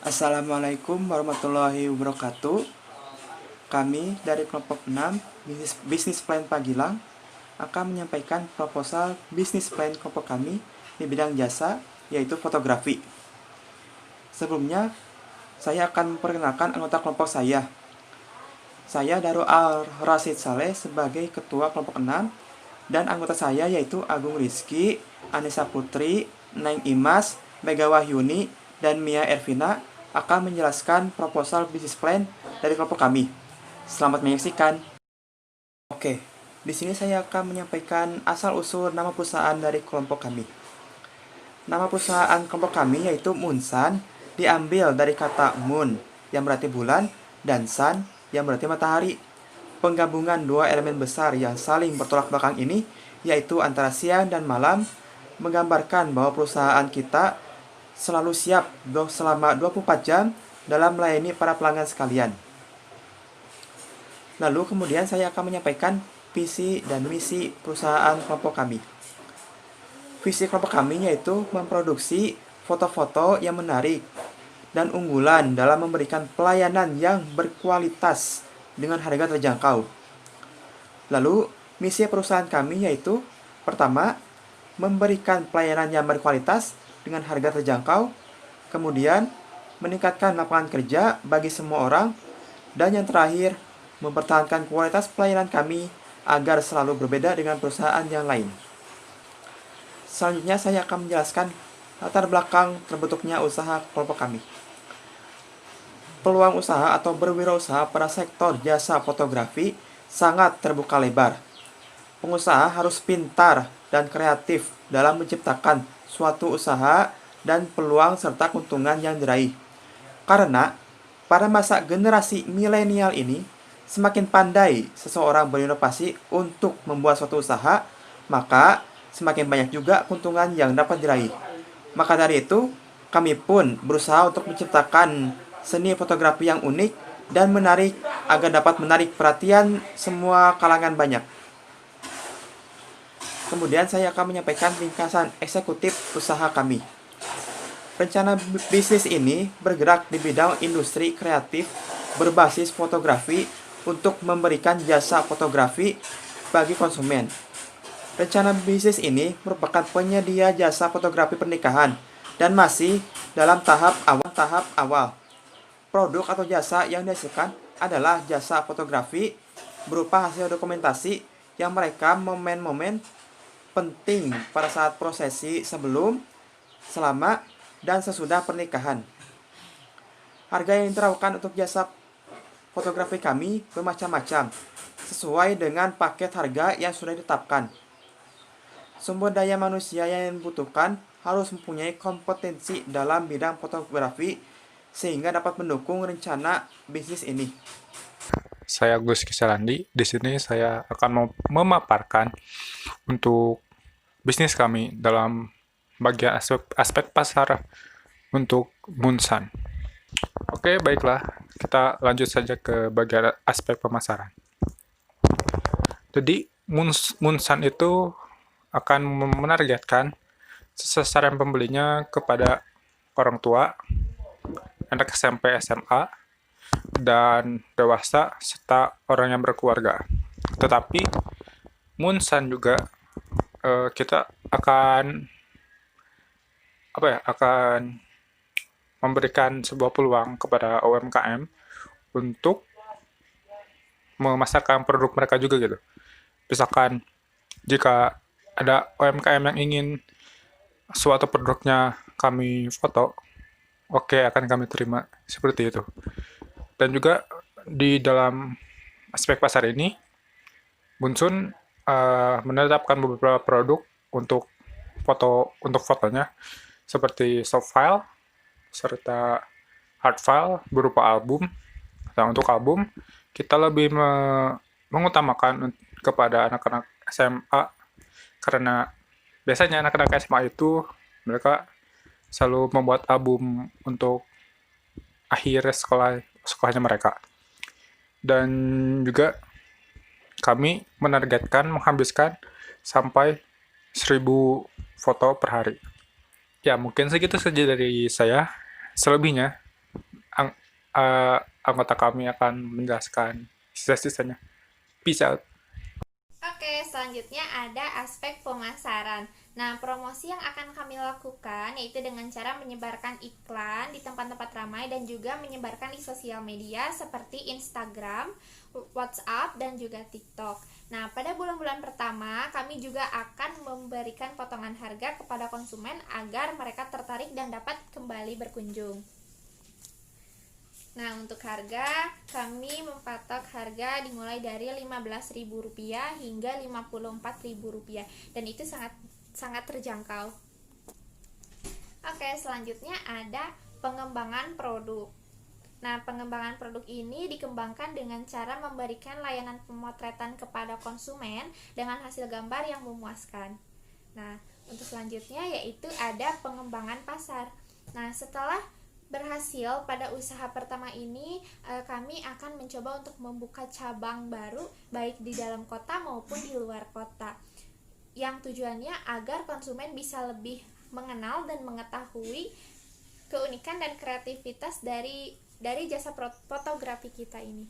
Assalamualaikum warahmatullahi wabarakatuh. Kami dari kelompok 6 Bisnis Plan Pagilang akan menyampaikan proposal bisnis plan kelompok kami di bidang jasa, yaitu fotografi. Sebelumnya, saya akan memperkenalkan anggota kelompok saya. Saya Darul Al-Rasid Saleh sebagai ketua kelompok 6, dan anggota saya yaitu Agung Rizky, Anissa Putri, Neng Imas, Mega Wahyuni, dan Mia Ervina akan menjelaskan proposal bisnis plan dari kelompok kami. Selamat menyaksikan. Oke, di sini saya akan menyampaikan asal-usul nama perusahaan dari kelompok kami. Nama perusahaan kelompok kami yaitu Munsan, diambil dari kata moon yang berarti bulan dan sun yang berarti matahari. Penggabungan dua elemen besar yang saling bertolak belakang ini, yaitu antara siang dan malam, menggambarkan bahwa perusahaan kita selalu siap selama 24 jam dalam melayani para pelanggan sekalian. Lalu kemudian saya akan menyampaikan visi dan misi perusahaan kelompok kami. Visi kelompok kami yaitu memproduksi foto-foto yang menarik dan unggulan dalam memberikan pelayanan yang berkualitas dengan harga terjangkau. Lalu, misi perusahaan kami yaitu pertama, memberikan pelayanan yang berkualitas dengan harga terjangkau, kemudian meningkatkan lapangan kerja bagi semua orang, dan yang terakhir, mempertahankan kualitas pelayanan kami agar selalu berbeda dengan perusahaan yang lain. Selanjutnya saya akan menjelaskan latar belakang terbentuknya usaha kelompok kami. Peluang usaha atau berwirausaha pada sektor jasa fotografi sangat terbuka lebar. Pengusaha harus pintar dan kreatif dalam menciptakan suatu usaha dan peluang serta keuntungan yang diraih. Karena pada masa generasi milenial ini, semakin pandai seseorang berinovasi untuk membuat suatu usaha, maka semakin banyak juga keuntungan yang dapat diraih. Maka dari itu, kami pun berusaha untuk menciptakan seni fotografi yang unik dan menarik agar dapat menarik perhatian semua kalangan banyak. Kemudian saya akan menyampaikan ringkasan eksekutif usaha kami. Rencana bisnis ini bergerak di bidang industri kreatif berbasis fotografi untuk memberikan jasa fotografi bagi konsumen. Rencana bisnis ini merupakan penyedia jasa fotografi pernikahan dan masih dalam tahap awal. Produk atau jasa yang dihasilkan adalah jasa fotografi berupa hasil dokumentasi yang merekam momen-momen penting pada saat prosesi sebelum, selama, dan sesudah pernikahan. Harga yang diterapkan untuk jasa fotografi kami bermacam-macam, sesuai dengan paket harga yang sudah ditetapkan. Sumber daya manusia yang dibutuhkan harus mempunyai kompetensi dalam bidang fotografi sehingga dapat mendukung rencana bisnis ini. Saya Gus Kisalandi. Di sini saya akan memaparkan untuk bisnis kami dalam bagian aspek pasar untuk Munsan. Oke, baiklah. Kita lanjut saja ke bagian aspek pemasaran. Jadi, Munsan itu akan menargetkan sasaran pembelinya kepada orang tua, anak SMP, SMA, dan dewasa, serta orang yang berkeluarga. Tetapi, Munsan juga kita akan memberikan sebuah peluang kepada UMKM untuk memasarkan produk mereka juga gitu. Misalkan jika ada UMKM yang ingin suatu produknya kami foto, oke, akan kami terima seperti itu. Dan juga di dalam aspek pasar ini, Bunsun menetapkan beberapa produk untuk fotonya seperti soft file serta hard file berupa album. Nah, untuk album kita lebih mengutamakan kepada anak-anak SMA karena biasanya anak-anak SMA itu mereka selalu membuat album untuk akhir sekolahnya mereka. Dan juga kami menargetkan menghabiskan sampai 1000 foto per hari. Ya, mungkin segitu saja dari saya. Selebihnya, anggota kami akan menjelaskan sisa-sisanya. Peace out. Oke, selanjutnya ada aspek pemasaran. Nah, promosi yang akan kami lakukan yaitu dengan cara menyebarkan iklan di tempat-tempat ramai dan juga menyebarkan di sosial media seperti Instagram, WhatsApp, dan juga TikTok. Nah, pada bulan-bulan pertama kami juga akan memberikan potongan harga kepada konsumen agar mereka tertarik dan dapat kembali berkunjung. Nah, untuk harga, kami mempatok harga dimulai dari Rp15.000 hingga Rp54.000 dan itu sangat terjangkau. Oke, selanjutnya ada pengembangan produk. Nah, pengembangan produk ini dikembangkan dengan cara memberikan layanan pemotretan kepada konsumen dengan hasil gambar yang memuaskan. Nah, untuk selanjutnya yaitu ada pengembangan pasar. Nah, setelah berhasil pada usaha pertama ini, kami akan mencoba untuk membuka cabang baru baik di dalam kota maupun di luar kota, yang tujuannya agar konsumen bisa lebih mengenal dan mengetahui keunikan dan kreativitas dari jasa fotografi kita ini.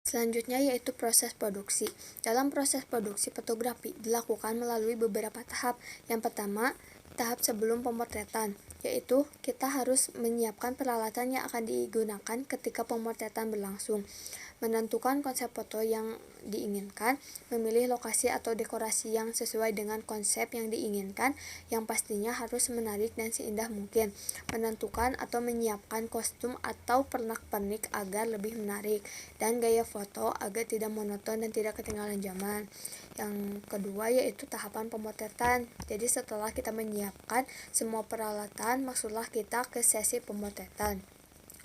Selanjutnya yaitu proses produksi. Dalam proses produksi fotografi dilakukan melalui beberapa tahap. Yang pertama, tahap sebelum pemotretan, yaitu kita harus menyiapkan peralatan yang akan digunakan ketika pemotretan berlangsung, menentukan konsep foto yang diinginkan, memilih lokasi atau dekorasi yang sesuai dengan konsep yang diinginkan, yang pastinya harus menarik dan seindah mungkin, menentukan atau menyiapkan kostum atau pernak-pernik agar lebih menarik, dan gaya foto agar tidak monoton dan tidak ketinggalan zaman. Yang kedua yaitu tahapan pemotretan. Jadi setelah kita menyiapkan semua peralatan, maksudlah kita ke sesi pemotretan.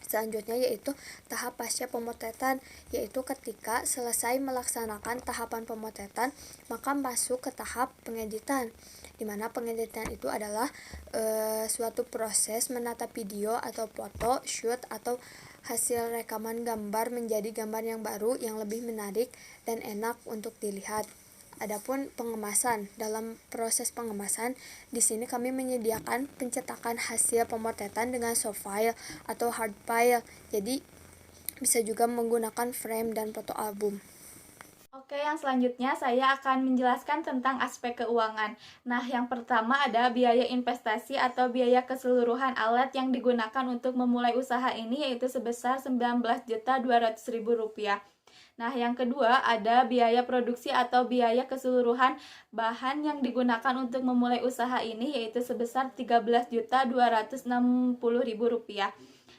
Selanjutnya yaitu tahap pasca pemotretan, yaitu ketika selesai melaksanakan tahapan pemotretan, maka masuk ke tahap pengeditan, di mana pengeditan itu adalah suatu proses menata video atau foto, shoot, atau hasil rekaman gambar menjadi gambar yang baru, yang lebih menarik dan enak untuk dilihat. Adapun pengemasan, dalam proses pengemasan, di sini kami menyediakan pencetakan hasil pemotretan dengan soft file atau hard file. Jadi bisa juga menggunakan frame dan foto album. Oke, yang selanjutnya saya akan menjelaskan tentang aspek keuangan. Nah, yang pertama ada biaya investasi atau biaya keseluruhan alat yang digunakan untuk memulai usaha ini, yaitu sebesar Rp19.200.000. Nah, yang kedua ada biaya produksi atau biaya keseluruhan bahan yang digunakan untuk memulai usaha ini, yaitu sebesar Rp13.260.000.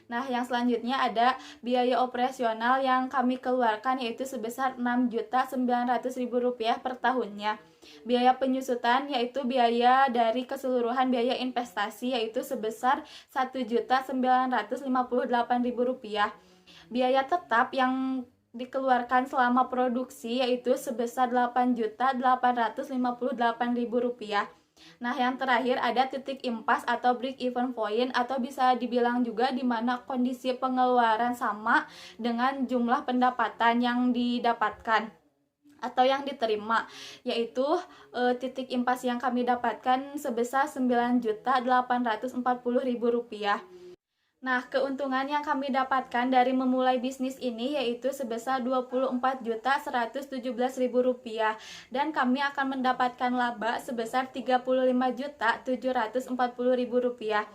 Nah, yang selanjutnya ada biaya operasional yang kami keluarkan, yaitu sebesar Rp6.900.000 per tahunnya. Biaya penyusutan yaitu biaya dari keseluruhan biaya investasi, yaitu sebesar Rp1.958.000. Biaya tetap yang dikeluarkan selama produksi yaitu sebesar Rp8.858.000. Nah, yang terakhir ada titik impas atau break even point, atau bisa dibilang juga di mana kondisi pengeluaran sama dengan jumlah pendapatan yang didapatkan atau yang diterima, yaitu titik impas yang kami dapatkan sebesar Rp9.840.000. Nah, keuntungan yang kami dapatkan dari memulai bisnis ini yaitu sebesar Rp24.117.000, dan kami akan mendapatkan laba sebesar Rp35.740.000.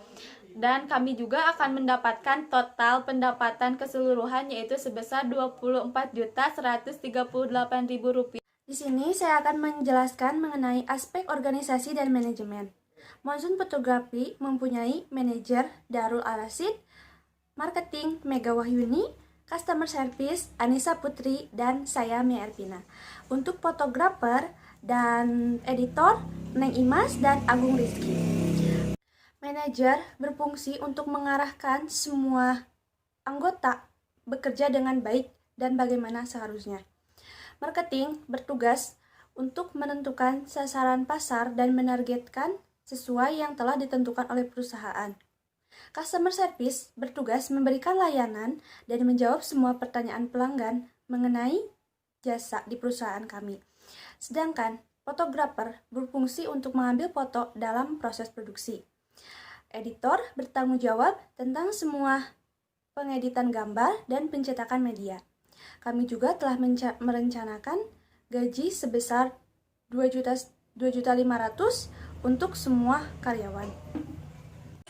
Dan kami juga akan mendapatkan total pendapatan keseluruhan yaitu sebesar Rp24.138.000. Di sini saya akan menjelaskan mengenai aspek organisasi dan manajemen. Monsoon Fotografi mempunyai manajer Darul Arasid, marketing Mega Wahyuni, customer service Anissa Putri, dan saya Mia Ervina. Untuk fotografer dan editor Neng Imas dan Agung Rizky. Manajer berfungsi untuk mengarahkan semua anggota bekerja dengan baik dan bagaimana seharusnya. Marketing bertugas untuk menentukan sasaran pasar dan menargetkan sesuai yang telah ditentukan oleh perusahaan. Customer service bertugas memberikan layanan dan menjawab semua pertanyaan pelanggan mengenai jasa di perusahaan kami. Sedangkan fotografer berfungsi untuk mengambil foto dalam proses produksi. Editor bertanggung jawab tentang semua pengeditan gambar, dan pencetakan media. Kami juga telah merencanakan gaji sebesar 2.500.000 untuk semua karyawan.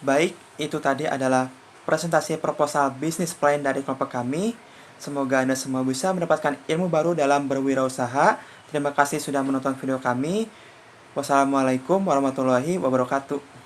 Baik, itu tadi adalah presentasi proposal bisnis plan dari kelompok kami. Semoga Anda semua bisa mendapatkan ilmu baru dalam berwirausaha. Terima kasih sudah menonton video kami. Wassalamualaikum warahmatullahi wabarakatuh.